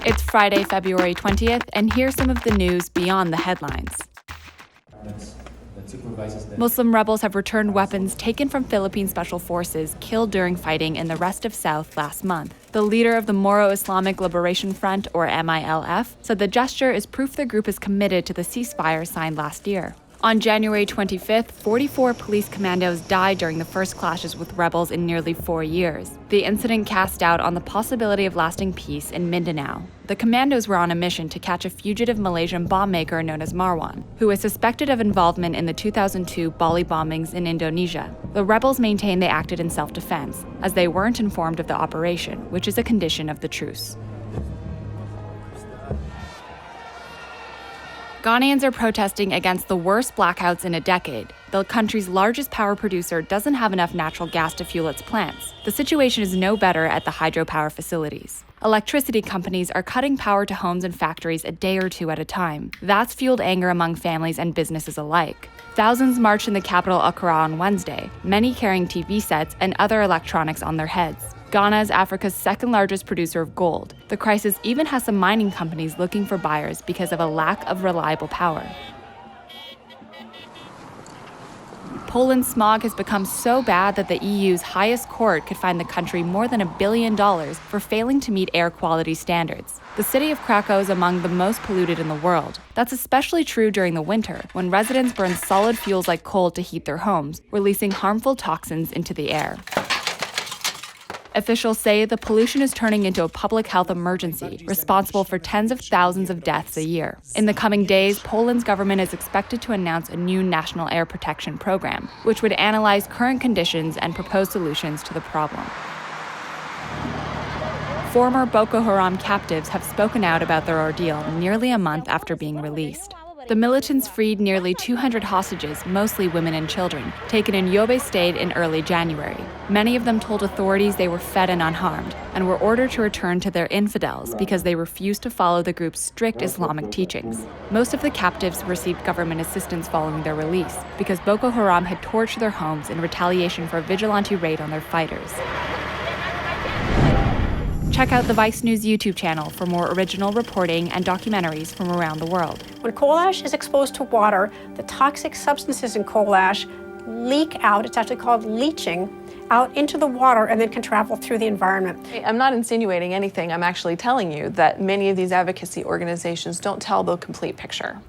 It's Friday, February 20th, and here's some of the news beyond the headlines. Muslim rebels have returned weapons taken from Philippine Special Forces killed during fighting in the rest of South last month. The leader of the Moro Islamic Liberation Front, or MILF, said the gesture is proof the group is committed to the ceasefire signed last year. On January 25th, 44 police commandos died during the first clashes with rebels in nearly 4 years. The incident cast doubt on the possibility of lasting peace in Mindanao. The commandos were on a mission to catch a fugitive Malaysian bomb maker known as Marwan, who is suspected of involvement in the 2002 Bali bombings in Indonesia. The rebels maintain they acted in self-defense, as they weren't informed of the operation, which is a condition of the truce. Ghanaians are protesting against the worst blackouts in a decade. The country's largest power producer doesn't have enough natural gas to fuel its plants. The situation is no better at the hydropower facilities. Electricity companies are cutting power to homes and factories a day or two at a time. That's fueled anger among families and businesses alike. Thousands marched in the capital Accra on Wednesday, many carrying TV sets and other electronics on their heads. Ghana is Africa's second-largest producer of gold. The crisis even has some mining companies looking for buyers because of a lack of reliable power. Poland's smog has become so bad that the EU's highest court could fine the country more than $1 billion for failing to meet air quality standards. The city of Krakow is among the most polluted in the world. That's especially true during the winter, when residents burn solid fuels like coal to heat their homes, releasing harmful toxins into the air. Officials say the pollution is turning into a public health emergency, responsible for tens of thousands of deaths a year. In the coming days, Poland's government is expected to announce a new national air protection program, which would analyze current conditions and propose solutions to the problem. Former Boko Haram captives have spoken out about their ordeal nearly a month after being released. The militants freed nearly 200 hostages, mostly women and children, taken in Yobe State in early January. Many of them told authorities they were fed and unharmed, and were ordered to return to their infidels because they refused to follow the group's strict Islamic teachings. Most of the captives received government assistance following their release, because Boko Haram had torched their homes in retaliation for a vigilante raid on their fighters. Check out the VICE News YouTube channel for more original reporting and documentaries from around the world. When coal ash is exposed to water, the toxic substances in coal ash leak out, it's actually called leaching, out into the water and then can travel through the environment. I'm not insinuating anything, I'm actually telling you that many of these advocacy organizations don't tell the complete picture.